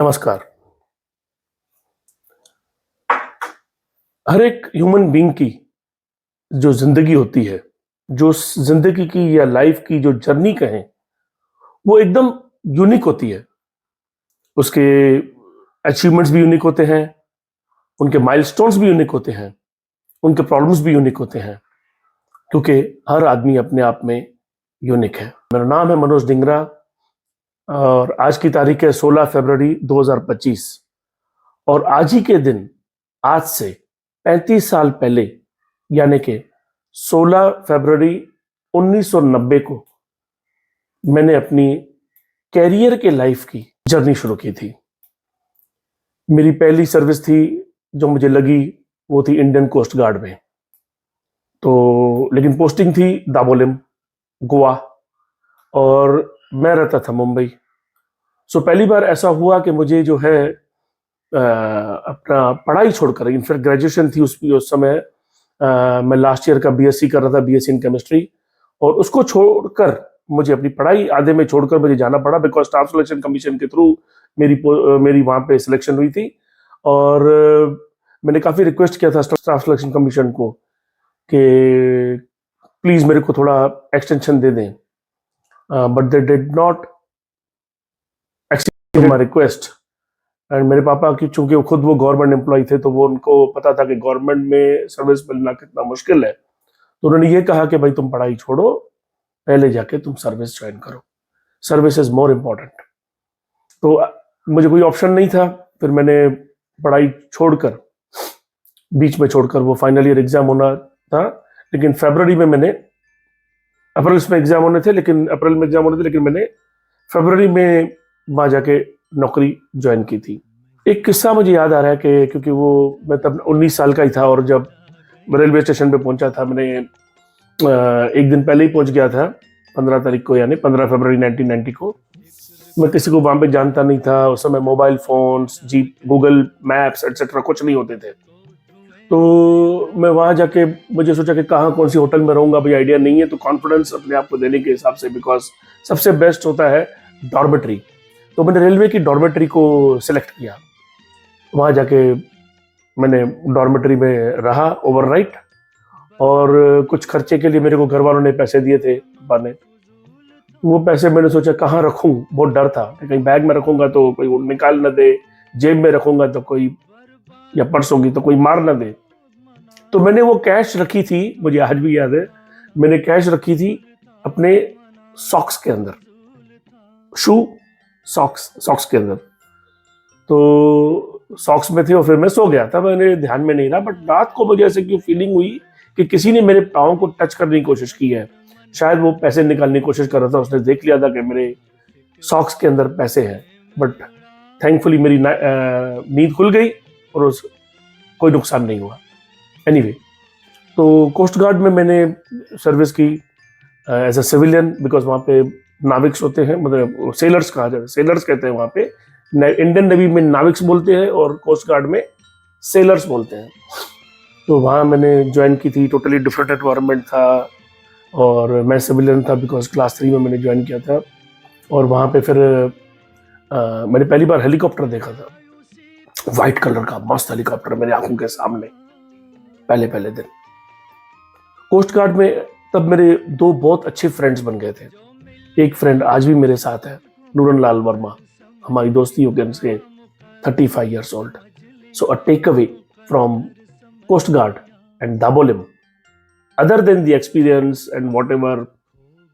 नमस्कार। हर एक human being की जो जिंदगी होती है, जो जिंदगी की या लाइफ की जो जर्नी कहें, वो एकदम यूनिक होती है। उसके अचीवमेंट्स भी यूनिक होते हैं, उनके माइलस्टोन्स भी यूनिक होते हैं, उनके प्रॉब्लम्स भी यूनिक होते हैं, क्योंकि हर आदमी अपने आप में यूनिक है। मेरा नाम है मनोज डिंगरा और आज की तारीख है 16 फरवरी 2025 और आज ही के दिन, आज से 35 साल पहले यानी कि 16 फरवरी 1990 को मैंने अपनी कैरियर के लाइफ की जर्नी शुरू की थी। मेरी पहली सर्विस थी जो मुझे लगी वो थी इंडियन कोस्ट गार्ड में। तो लेकिन पोस्टिंग थी दाबोलिम, गोवा, और मैं रहता था मुंबई। सो पहली बार ऐसा हुआ कि मुझे जो है अपना पढ़ाई छोड़कर, इनफैक्ट ग्रेजुएशन थी उस समय, मैं लास्ट ईयर का बीएससी कर रहा था, बीएससी इन केमिस्ट्री, और उसको छोड़कर मुझे अपनी पढ़ाई आधे में छोड़कर मुझे जाना पड़ा बिकॉज स्टाफ सिलेक्शन कमीशन के थ्रू मेरी वहाँ पे सिलेक्शन हुई थी। और मैंने काफ़ी रिक्वेस्ट किया था स्टाफ सिलेक्शन कमीशन को कि प्लीज़ मेरे को थोड़ा एक्सटेंशन दे दें, but they did not accept my request. And मेरे पापा की चूंकि खुद वो गवर्नमेंट एम्प्लॉय थे तो वो उनको पता था कि गवर्नमेंट में सर्विस मिलना कितना मुश्किल है, तो उन्होंने ये कहा कि भाई तुम पढ़ाई छोड़ो, पहले जाके तुम सर्विस ज्वाइन करो, सर्विस इज मोर इम्पोर्टेंट। तो मुझे कोई ऑप्शन नहीं था। फिर मैंने पढ़ाई छोड़कर, बीच में छोड़कर, वो फाइनल ईयर एग्जाम होना था, लेकिन फरवरी में मैंने, अप्रैल में एग्जाम होने थे लेकिन मैंने फरवरी में वहाँ जाके नौकरी ज्वाइन की थी। एक किस्सा मुझे याद आ रहा है कि क्योंकि वो मैं तब 19 साल का ही था और जब रेलवे स्टेशन पे पहुंचा था, मैंने एक दिन पहले ही पहुंच गया था, 15 तारीख को, यानी 15 फरवरी 1990 को। मैं किसी को वहाँ पे जानता नहीं था। उस समय mobile phones, jeep, Google maps etcetera कुछ नहीं होते थे। तो मैं वहाँ जाके मुझे सोचा कि कहाँ कौन सी होटल में रहूँगा, भाई आइडिया नहीं है। तो कॉन्फिडेंस अपने आप को देने के हिसाब से, बिकॉज सबसे बेस्ट होता है डॉर्मेट्री, तो मैंने रेलवे की डॉर्मेट्री को सिलेक्ट किया। वहाँ जाके मैंने डॉर्मेट्री में रहा ओवरनाइट, और कुछ खर्चे के लिए मेरे को घर वालों ने पैसे दिए थे, पापा ने। वो पैसे मैंने सोचा कहाँ रखूँ, बहुत डर था कि कहीं बैग में रखूँगा तो कोई निकाल न दे, जेब में रखूँगा तो कोई, या पर्स होगी तो कोई मार न दे। तो मैंने वो कैश रखी थी, मुझे आज भी याद है, मैंने कैश रखी थी अपने सॉक्स के अंदर, सॉक्स के अंदर। तो सॉक्स में थे और फिर मैं सो गया था, मैंने ध्यान में नहीं रहा। बट रात को मुझे ऐसे क्यों फीलिंग हुई कि किसी ने मेरे पाँव को टच करने की कोशिश की है। शायद वो पैसे निकालने की कोशिश कर रहा था, उसने देख लिया था कि मेरे सॉक्स के अंदर पैसे हैं। बट थैंकफुली मेरी नींद खुल गई और कोई नुकसान नहीं हुआ। एनीवे, तो कोस्ट गार्ड में मैंने सर्विस की एज अ सिविलियन, बिकॉज वहाँ पे नाविक्स होते हैं, मतलब सेलर्स कहा जाता है, सेलर्स कहते हैं वहाँ पे। इंडियन नेवी में नाविक्स बोलते हैं और कोस्ट गार्ड में सेलर्स बोलते हैं। तो वहाँ मैंने ज्वाइन की थी, टोटली डिफरेंट एनवायरनमेंट था, और मैं सिविलियन था बिकॉज क्लास 3 में मैंने ज्वाइन किया था। और वहाँ पे फिर मैंने पहली बार हेलीकॉप्टर देखा था, वाइट कलर का मस्त हेलीकॉप्टर मेरे आंखों के सामने, पहले दिन। कोस्ट गार्ड में तब मेरे 2 बहुत अच्छे फ्रेंड्स बन गए थे। एक फ्रेंड आज भी मेरे साथ है, नूरन लाल वर्मा, हमारी दोस्ती हो गई उनसे 35 years old. So a takeaway from Coast Guard and Dabolim, other than the experience and whatever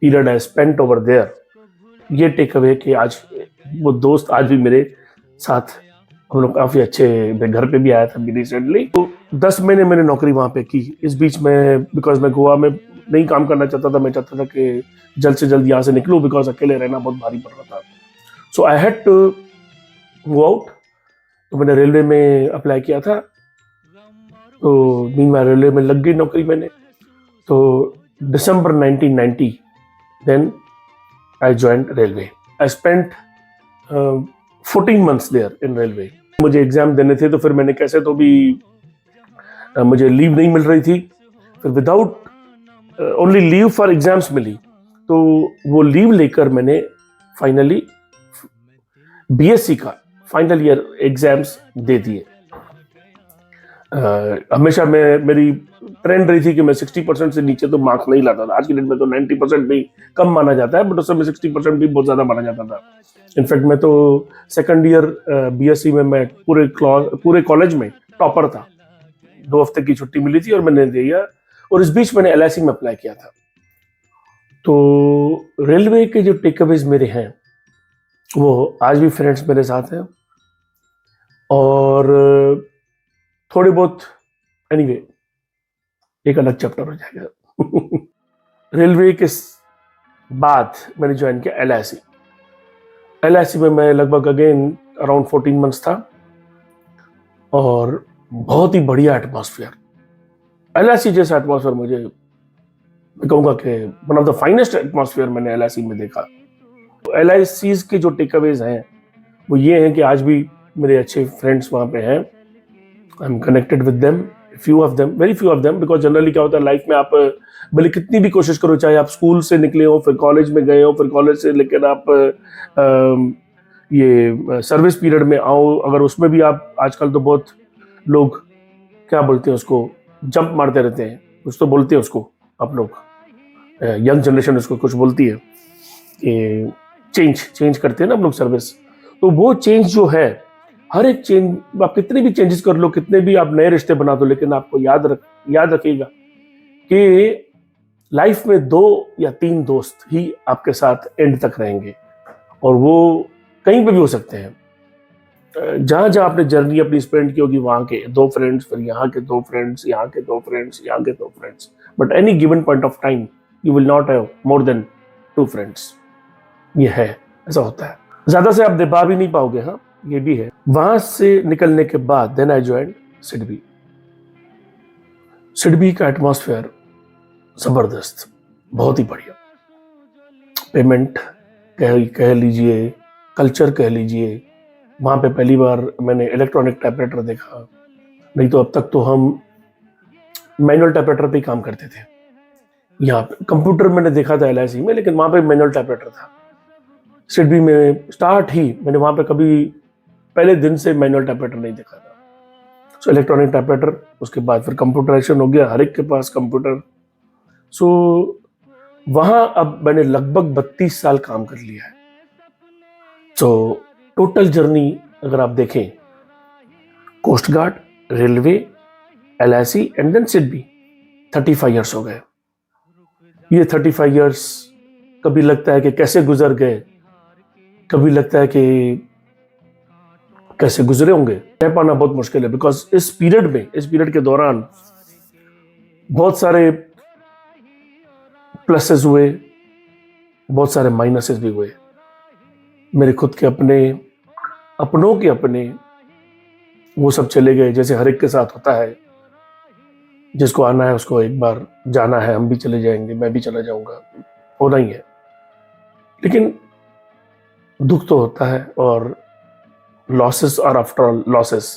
period I spent over there, ये टेकअवे कि आज वो दोस्त आज भी मेरे साथ, हम लोग काफ़ी अच्छे, मैं घर पे भी आया था रिसेंटली। तो 10 महीने मैंने नौकरी वहाँ पे की। इस बीच में, बिकॉज मैं गोवा में नहीं काम करना चाहता था, मैं चाहता था कि जल्द से जल्द यहाँ से निकलूँ, बिकॉज अकेले रहना बहुत भारी पड़ रहा था। So I had to move out. तो मैंने रेलवे में अप्लाई किया था, तो मीनवाइल रेलवे में लग गई नौकरी मैंने। तो December 1990 then I joined railway. I spent 14 months there in railway. मुझे एग्जाम देने थे, तो फिर मैंने कैसे तो भी, मुझे लीव नहीं मिल रही थी, फिर without only leave for exams मिली। तो वो लीव लेकर मैंने फाइनली बीएससी का फाइनल ईयर एग्जाम्स दे दिए। हमेशा मेरी ट्रेंड रही थी कि मैं 60% से नीचे तो मार्क्स नहीं लाता था। आज की डेट में तो 90% भी कम माना जाता है, बट उस समय 60% भी बहुत ज्यादा माना जाता था। इनफैक्ट मैं तो सेकंड ईयर बीएससी में मैं पूरे कॉलेज में टॉपर था। 2 हफ्ते की छुट्टी मिली थी और मैंने दिया, और इस बीच मैंने एलआईसी में अप्लाई किया था। तो रेलवे के जो टेकअवेज मेरे हैं वो आज भी फ्रेंड्स मेरे साथ हैं, और थोड़े बहुत एनीवे एक अलग चैप्टर हो जाएगा। रेलवे के बाद मैंने ज्वाइन किया एलआईसी। एलआईसी में मैं लगभग अगेन अराउंड 14 मंथ्स था, और बहुत ही बढ़िया एटमॉस्फेयर। एलआईसी जैसा एटमॉस्फेयर मुझे, मैं कहूँगा कि one of the finest atmosphere मैंने एलआईसी में देखा। एलआईसी के जो टेकअवेज हैं वो ये हैं कि आज भी मेरे अच्छे फ्रेंड्स वहाँ पे हैं। I am connected with them, few of them, very few of them, because generally क्या होता है लाइफ में, आप भले कितनी भी कोशिश करो, चाहे आप स्कूल से निकले हो, फिर कॉलेज में गए हो, फिर कॉलेज से लेकर आप ये सर्विस पीरियड में आओ, अगर उसमें भी आप, आजकल तो बहुत लोग क्या बोलते हैं उसको, जंप मारते रहते हैं, कुछ तो बोलते हैं उसको आप लोग, यंग जनरेशन उसको कुछ बोलती है कि चेंज करते हैं ना हम लोग सर्विस। तो वो चेंज जो है, हर एक चेंज, आप कितने भी चेंजेस कर लो, कितने भी आप नए रिश्ते बना दो, लेकिन आपको याद रखिएगा कि लाइफ में 2 या 3 दोस्त ही आपके साथ एंड तक रहेंगे, और वो कहीं पे भी हो सकते हैं। जहां जहां आपने जर्नी अपनी स्पेंड की होगी, वहां के 2 फ्रेंड्स, फिर यहाँ के 2 फ्रेंड्स, यहाँ के 2 फ्रेंड्स, यहाँ के 2 friends, but any given point of time you will not have more than 2 friends. ये है, ऐसा होता है, ज्यादा से आप दबा भी नहीं पाओगे। हाँ, ये भी है। वहां से निकलने के बाद then I join SIDBI. SIDBI का एटमॉस्फेयर जबरदस्त, बहुत ही बढ़िया। पेमेंट कह लीजिए, कल्चर कह लीजिए। वहां पे पहली बार मैंने इलेक्ट्रॉनिक टाइपराइटर देखा, नहीं तो अब तक तो हम मैनुअल टाइपराइटर पे ही काम करते थे। यहाँ पे कंप्यूटर मैंने देखा था एलआईसी में, लेकिन वहां पे मैनुअल टाइपराइटर था। सिडबी में स्टार्ट ही मैंने वहां पे कभी पहले दिन से मैनुअल टाइपराइटर नहीं देखा था। सो इलेक्ट्रॉनिक टाइपराइटर, उसके बाद फिर कंप्यूटराइजेशन हो गया, हर एक के पास कंप्यूटर। सो वहां अब मैंने लगभग 32 साल काम कर लिया है। तो टोटल जर्नी अगर आप देखें, coast guard, railway, LIC and then SIDBI, 35 years हो गए। ये 35 ईयर्स कभी लगता है कि कैसे गुजर गए, कभी लगता है कि कैसे गुजरे होंगे, कह पाना बहुत मुश्किल है। बिकॉज इस पीरियड के दौरान बहुत सारे प्लसेस हुए, बहुत सारे माइनसेस भी हुए। मेरे खुद के अपनों के अपने वो सब चले गए, जैसे हर एक के साथ होता है। जिसको आना है उसको एक बार जाना है, हम भी चले जाएंगे, मैं भी चला जाऊंगा, होना ही है। लेकिन दुख तो होता है, और losses are after all losses.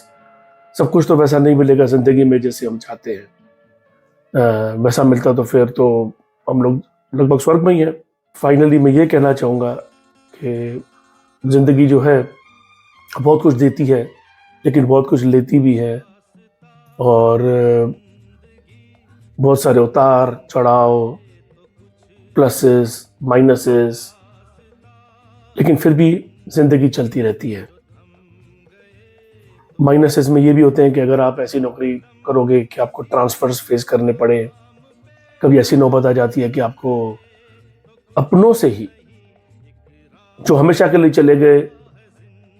सब कुछ तो वैसा नहीं मिलेगा जिंदगी में जैसे हम चाहते हैं। वैसा मिलता तो फिर तो हम लोग लगभग स्वर्ग में ही है। फाइनली मैं ये कहना चाहूँगा कि जिंदगी जो है बहुत कुछ देती है, लेकिन बहुत कुछ लेती भी है, और बहुत सारे उतार चढ़ाव, प्लसेस माइनसेस, लेकिन फिर भी जिंदगी चलती रहती है। माइनसेस में ये भी होते हैं कि अगर आप ऐसी नौकरी करोगे कि आपको ट्रांसफर्स फेस करने पड़े, कभी ऐसी नौबत आ जाती है कि आपको अपनों से ही, जो हमेशा के लिए चले गए,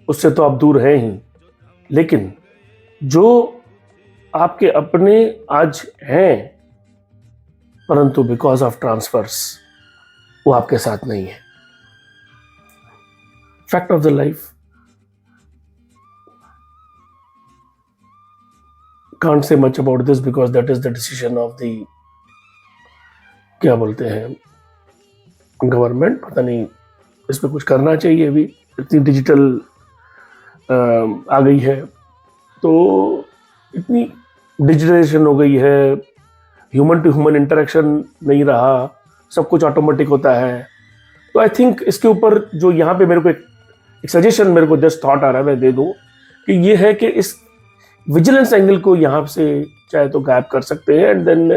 उससे तो आप दूर हैं ही, लेकिन जो आपके अपने आज हैं, परंतु बिकॉज ऑफ ट्रांसफर्स वो आपके साथ नहीं है। Fact of the life. Can't say much about this because that is the decision of the, क्या बोलते हैं, गवर्नमेंट। पता नहीं इस पर कुछ करना चाहिए। अभी इतनी डिजिटल आ गई है, तो इतनी डिजिटलाइजेशन हो गई है, ह्यूमन टू ह्यूमन इंटरेक्शन नहीं रहा, सब कुछ ऑटोमेटिक होता है। तो आई थिंक इसके ऊपर जो यहाँ पे मेरे को एक एक सजेशन मेरे को जस्ट थॉट आ रहा है, मैं दे दूं कि ये है कि इस विजिलेंस एंगल को यहाँ से चाहे तो गायब कर सकते हैं, and then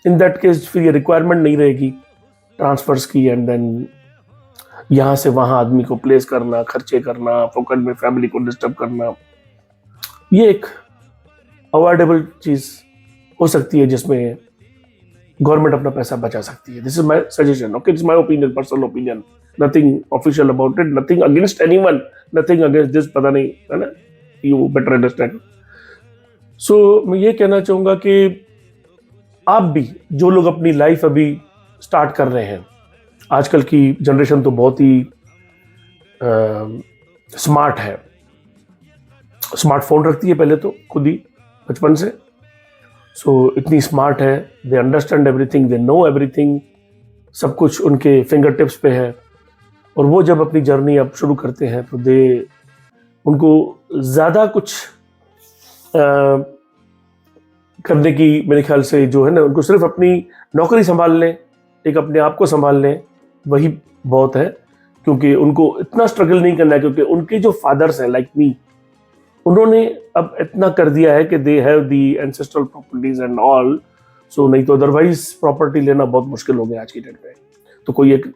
in that case फिर ये रिक्वायरमेंट नहीं रहेगी ट्रांसफर्स की, एंड देन यहाँ से वहाँ आदमी को प्लेस करना, खर्चे करना, फोकट में फैमिली को डिस्टर्ब करना, ये एक अवॉइडेबल चीज हो सकती है जिसमें गवर्नमेंट अपना पैसा बचा सकती है. This is my suggestion. Okay, this my opinion, personal opinion, nothing official about it, nothing against anyone, nothing against this, पता नहीं है ना, यू बेटर अंडरस्टैंड. सो मैं ये कहना चाहूंगा कि आप भी जो लोग अपनी लाइफ अभी स्टार्ट कर रहे हैं, आजकल की जनरेशन तो बहुत ही स्मार्ट है, स्मार्टफोन रखती है पहले तो खुद ही बचपन से. सो इतनी स्मार्ट है, they understand everything, they know everything, सब कुछ उनके फिंगर टिप्स पे है. और वो जब अपनी जर्नी अब शुरू करते हैं तो उनको ज़्यादा कुछ करने की मेरे ख्याल से जो है ना, उनको सिर्फ अपनी नौकरी संभाल लें, एक अपने आप को संभाल लें, वही बहुत है. क्योंकि उनको इतना स्ट्रगल नहीं करना है, क्योंकि उनके जो फादर्स हैं लाइक मी, उन्होंने अब इतना कर दिया है कि they have the ancestral properties and all. So नहीं तो अदरवाइज प्रॉपर्टी लेना बहुत मुश्किल हो गया आज की डेट में. तो कोई एक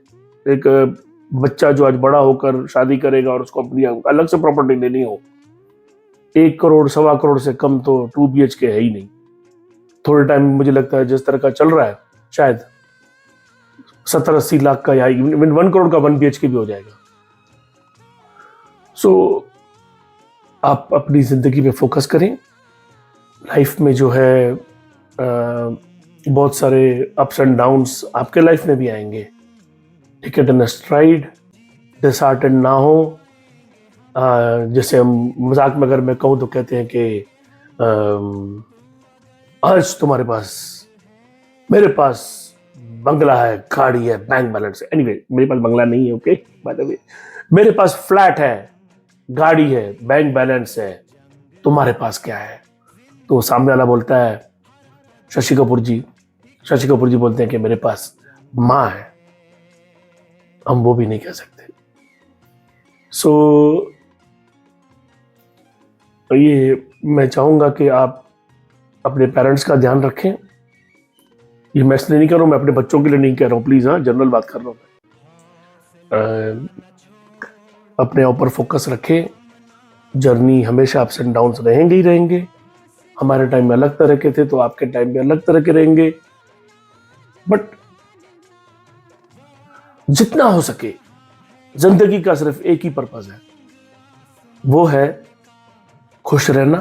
बच्चा जो आज बड़ा होकर शादी करेगा और उसको अपनी अलग से प्रॉपर्टी लेनी हो, 1 करोड़ 1.25 करोड़ से कम तो 2 BHK है ही नहीं. थोड़े टाइम में मुझे लगता है जिस तरह का चल रहा है, शायद 70-80 लाख का या इवन 1 करोड़ का 1 BHK भी हो जाएगा. सो आप अपनी जिंदगी पे फोकस करें. लाइफ में जो है बहुत सारे अप्स एंड डाउन्स आपके लाइफ में भी आएंगे. Take it in a stride, disheartened ना हो. जैसे हम मजाक में अगर मैं कहूँ तो कहते हैं कि आज तुम्हारे पास, मेरे पास बंगला है, गाड़ी है, बैंक बैलेंस है. एनीवे, मेरे पास बंगला नहीं है, ओके, बाय द वे. मेरे पास फ्लैट है, गाड़ी है, बैंक बैलेंस है, तुम्हारे पास क्या है? तो सामने वाला बोलता है, शशि कपूर जी बोलते हैं कि मेरे पास माँ है. हम वो भी नहीं कह सकते. सो ये मैं चाहूंगा कि आप अपने पेरेंट्स का ध्यान रखें. ये मैं इसलिए नहीं कर रहा हूँ, मैं अपने बच्चों के लिए नहीं कह रहा हूँ, प्लीज, हाँ, जनरल बात कर रहा हूँ. अपने ऊपर फोकस रखें. जर्नी हमेशा अप्स एंड डाउन्स रहेंगे ही रहेंगे. हमारे टाइम में अलग तरह के थे, तो आपके टाइम में अलग तरह के रहेंगे. बट जितना हो सके, जिंदगी का सिर्फ एक ही पर्पस है, वो है खुश रहना,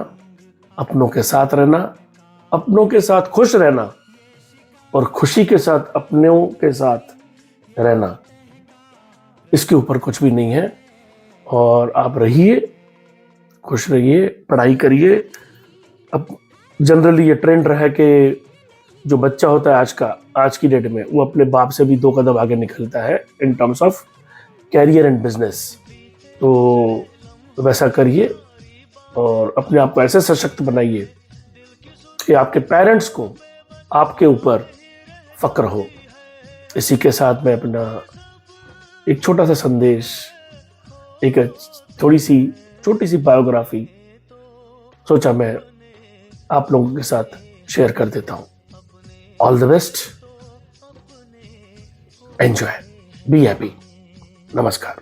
अपनों के साथ रहना, अपनों के साथ खुश रहना, और खुशी के साथ अपनों के साथ रहना. इसके ऊपर कुछ भी नहीं है. और आप रहिए, खुश रहिए, पढ़ाई करिए. अब जनरली ये ट्रेंड रहा है कि जो बच्चा होता है आज की डेट में, वो अपने बाप से भी 2 कदम आगे निकलता है in terms of career and business. तो वैसा करिए और अपने आप को ऐसे सशक्त बनाइए कि आपके पेरेंट्स को आपके ऊपर फक्र हो. इसी के साथ मैं अपना एक छोटा सा संदेश, एक छोटी सी बायोग्राफी सोचा मैं आप लोगों के साथ शेयर कर देता हूं. All the best, enjoy, be happy. नमस्कार.